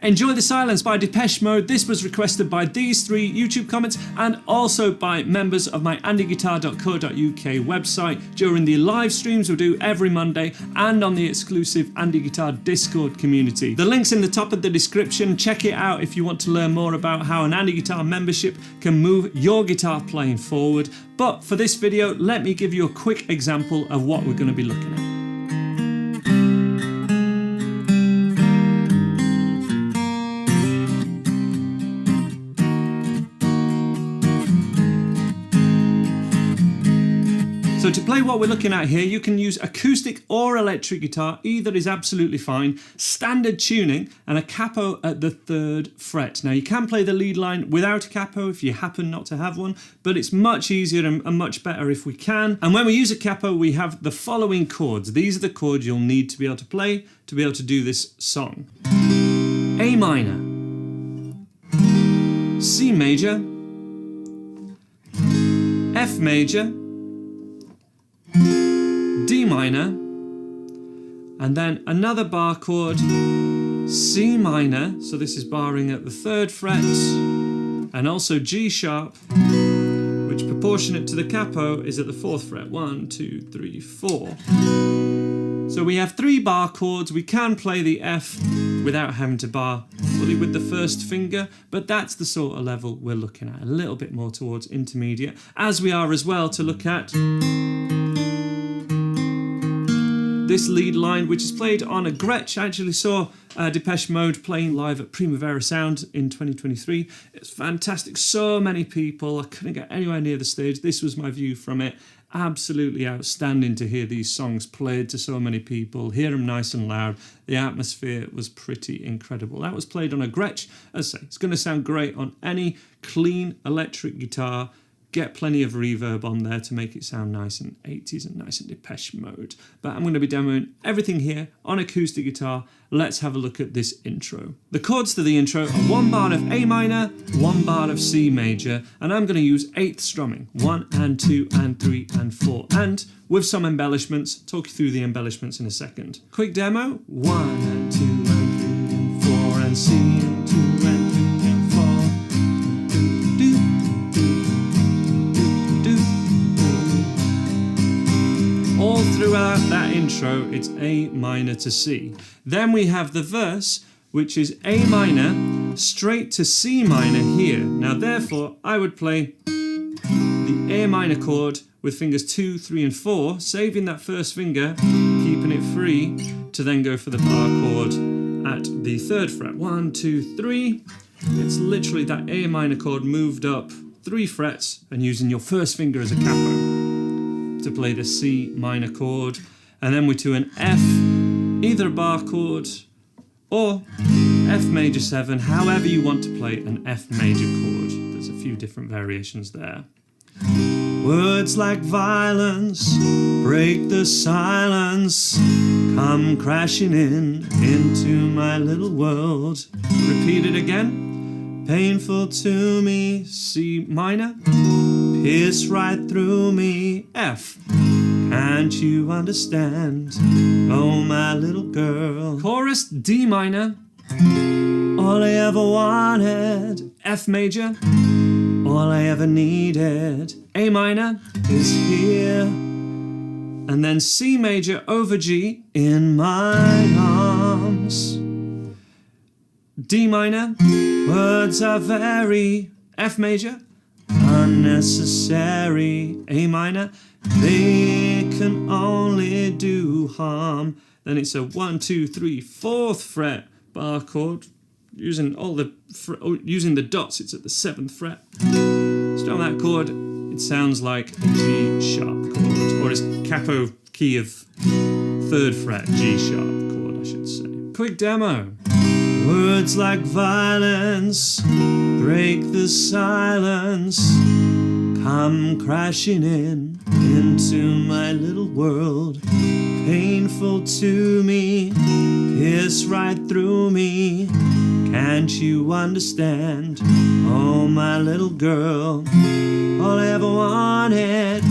Enjoy the Silence by Depeche Mode. This was requested by these 3 YouTube comments and also by members of my andyguitar.co.uk website during the live streams we do every Monday and on the exclusive Andy Guitar Discord community. The link's in the top of the description. Check it out if you want to learn more about how an Andy Guitar membership can move your guitar playing forward. But for this video, let me give you a quick example of what we're going to be looking at. So to play what we're looking at here, you can use acoustic or electric guitar, either is absolutely fine, standard tuning and a capo at the 3rd fret. Now you can play the lead line without a capo if you happen not to have one, but it's much easier and much better if we can. And when we use a capo, we have the following chords. These are the chords you'll need to be able to play to be able to do this song. A minor, C major, F major, D minor, and then another bar chord, C minor, so this is barring at the 3rd fret, and also G sharp, which proportionate to the capo is at the 4th fret. 1, 2, 3, 4. So we have 3 bar chords. We can play the F without having to bar fully with the 1st finger, but that's the sort of level we're looking at, a little bit more towards intermediate, as we are as well to look at this lead line, which is played on a Gretsch. I actually saw Depeche Mode playing live at Primavera Sound in 2023. It's fantastic. So many people. I couldn't get anywhere near the stage. This was my view from it. Absolutely outstanding to hear these songs played to so many people, hear them nice and loud. The atmosphere was pretty incredible. That was played on a Gretsch. As I say, it's going to sound great on any clean electric guitar. Get plenty of reverb on there to make it sound nice and 80s and nice in Depeche Mode. But I'm going to be demoing everything here on acoustic guitar. Let's have a look at this intro. The chords to the intro are 1 bar of A minor, 1 bar of C major, and I'm going to use 8th strumming. 1 and 2 and 3 and 4, and with some embellishments. Talk you through the embellishments in a second. Quick demo. 1 and 2 and 3 and 4 and C and 2 and 3 and 4. All throughout that intro, it's A minor to C. Then we have the verse, which is A minor straight to C minor here. Now, therefore, I would play the A minor chord with fingers 2, 3, and 4, saving that 1st finger, keeping it free, to then go for the bar chord at the 3rd fret. 1, 2, 3. It's literally that A minor chord moved up 3 frets and using your 1st finger as a capo to play the C minor chord, and then we're to an F, either a bar chord or F major 7, however you want to play an F major chord. There's a few different variations there. Words like violence break the silence, come crashing into my little world. Repeat it again. Painful to me, C minor, pierce right through me, F. Can't you understand? Oh, my little girl. Chorus, D minor. All I ever wanted, F major. All I ever needed, A minor, is here. And then C major over G, in my arms. D minor, words are very, F major, unnecessary, A minor, they can only do harm. Then it's a 1, 2, 3, 4th fret bar chord, using the dots. It's at the 7th fret. Strum that chord, it sounds like a G sharp chord, or it's capo key of 3rd fret G sharp chord, I should say. Quick demo. Words like violence break the silence, come crashing into my little world. Painful to me, pierce right through me. Can't you understand? Oh, my little girl. All I ever wanted,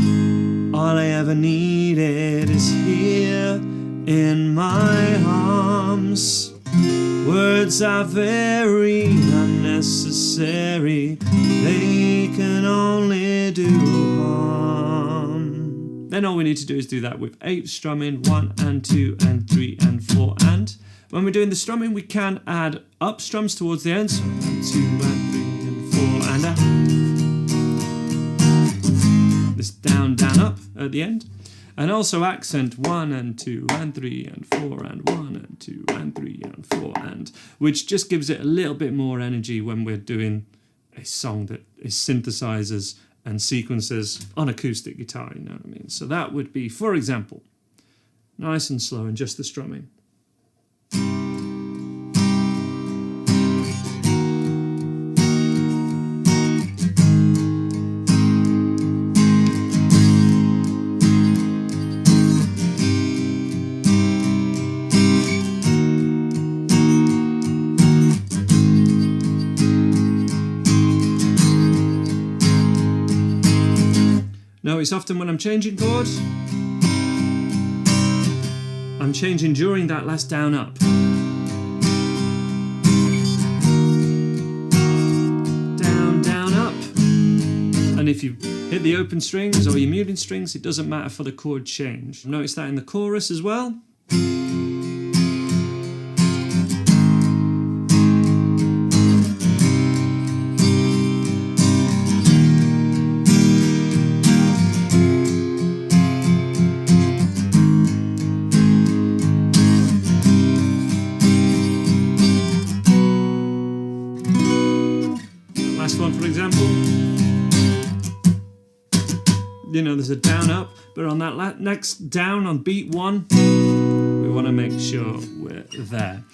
all I ever needed is here in my arms. Words are very unnecessary, they can only do harm. Then all we need to do is do that with 8 strumming, 1 and 2 and 3 and 4 and. When we're doing the strumming, we can add up strums towards the end, so 1, 2 and 3 and 4 and this down, down, up at the end. And also accent 1 and 2 and 3 and 4 and 1 and 2 and 3 and 4 and, which just gives it a little bit more energy when we're doing a song that is synthesizers and sequences on acoustic guitar, you know what I mean? So that would be, for example, nice and slow and just the strumming. Notice often when I'm changing chords, I'm changing during that last down up. Down, down, up. And if you hit the open strings or your muted strings, it doesn't matter for the chord change. Notice that in the chorus as well. Last one, for example. You know, there's a down up, but on that next down on beat 1, we want to make sure we're there.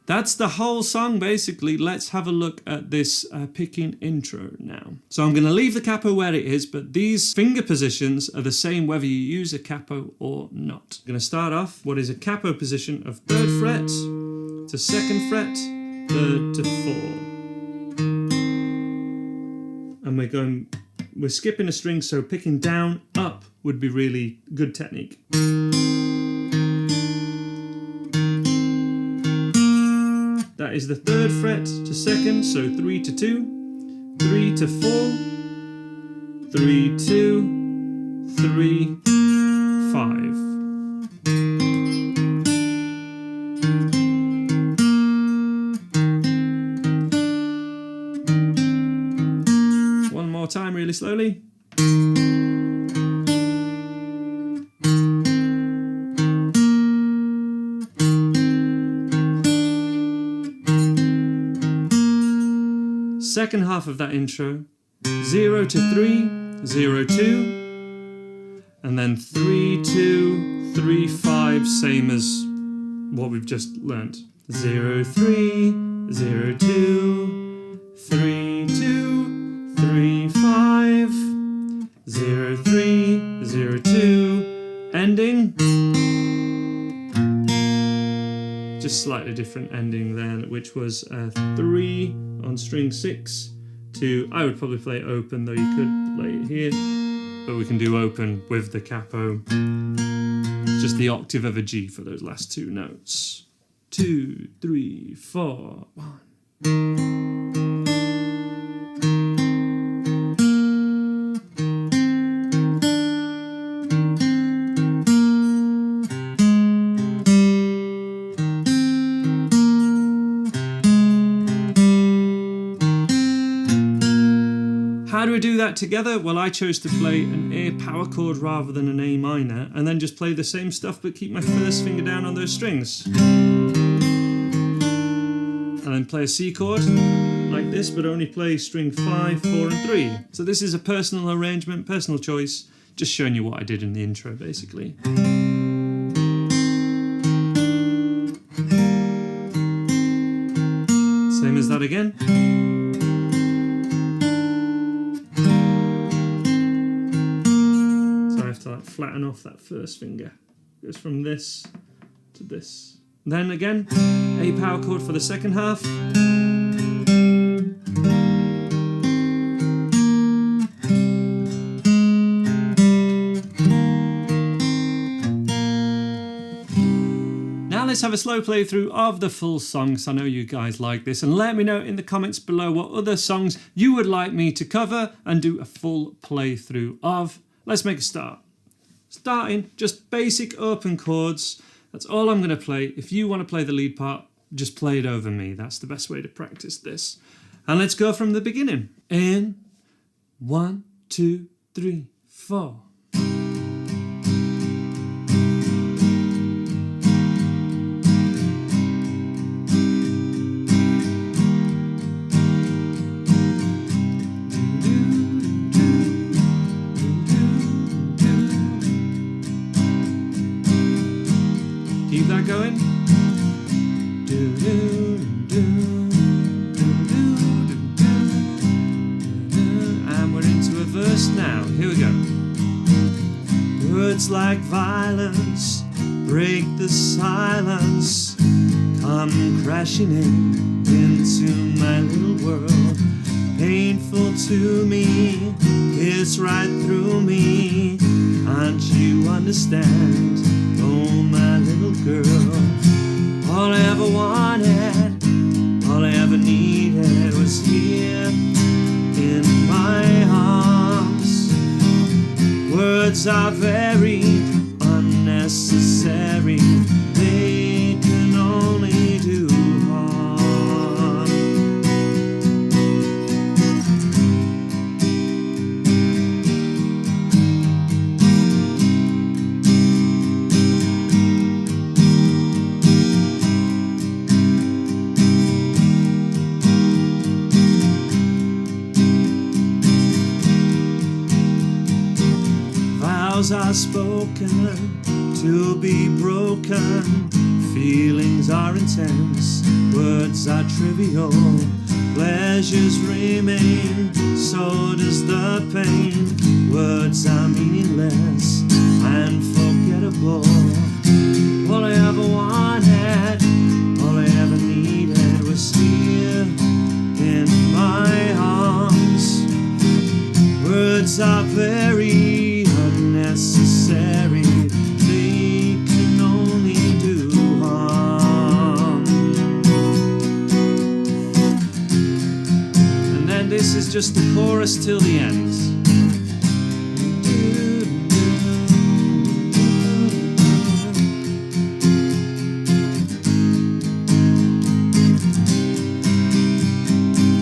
That's the whole song, basically. Let's have a look at this picking intro now. So I'm going to leave the capo where it is, but these finger positions are the same whether you use a capo or not. I'm going to start off what is a capo position of 3rd fret to 2nd fret, 3rd to 4. And we're skipping a string, so picking down, up would be really good technique. That is the 3rd fret to 2nd, so 3 to 2, 3 to 4, 3, 2, 3, 5. One more time, really slowly. Second half of that intro, 0 to 3, 0, 2, and then 3, 2, 3, 5, same as what we've just learnt. 0, 3, 0, 2, 3, 2, 3, 5, 0, 3, 0, 2, ending. Just slightly different ending then, which was a 3 on string 6 to, I would probably play it open, though you could play it here, but we can do open with the capo. Just the octave of a G for those last 2 notes. 2, 3, 4, 1. How do we do that together? Well, I chose to play an A power chord rather than an A minor, and then just play the same stuff but keep my first finger down on those strings. And then play a C chord like this, but only play string 5, 4 and 3. So this is a personal arrangement, personal choice, just showing you what I did in the intro basically. Same as that again. Flatten off that first finger. Goes from this to this. Then again, A power chord for the second half. Now let's have a slow playthrough of the full song, so I know you guys like this, and let me know in the comments below what other songs you would like me to cover and do a full playthrough of. Let's make a start. Starting, just basic open chords. That's all I'm going to play. If you want to play the lead part, just play it over me. That's the best way to practice this. And let's go from the beginning. In 1, 2, 3, 4. Keep that going. And we're into a verse now. Here we go. Words like violence break the silence, come crashing into my little world. Painful to me, it's right through me. Can't you understand? Oh, my little girl. All I ever wanted, all I ever needed was here in my arms. Words are very unnecessary, they can only do harm. Vows are spoken to be broken, feelings are intense, words are trivial, pleasures remain, so does the pain. Words are meaningless and forgettable. All I ever wanted, all I ever needed was here in my arms. Words are very unnecessary, they can only do harm. And then this is just the chorus till the end.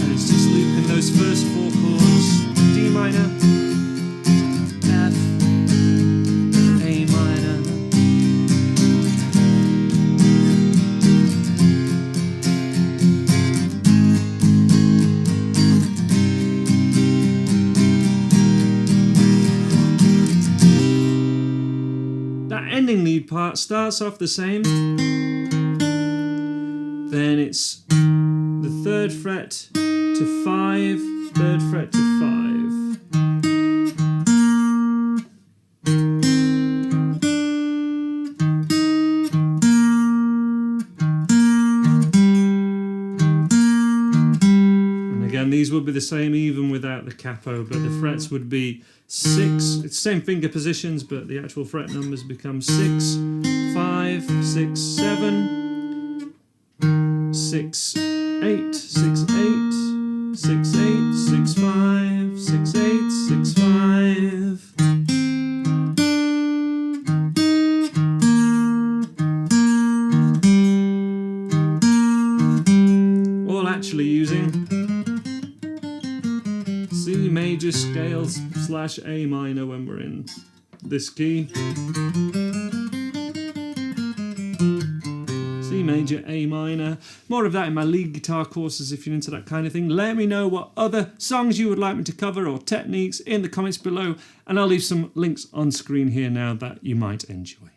And it's just looping those first 4 chords. D minor, F, A minor, that ending lead part starts off the same, then it's the 3rd fret to 5, 3rd fret to 5. These would be the same even without the capo, but the frets would be 6. It's same finger positions, but the actual fret numbers become 6, 5, 6, 7, 6, 8, 6, 8, 6, 8, 6, 5, 6, 8, 6, 5. All actually using C major scales / A minor when we're in this key. C major, A minor. More of that in my lead guitar courses if you're into that kind of thing. Let me know what other songs you would like me to cover or techniques in the comments below, and I'll leave some links on screen here now that you might enjoy.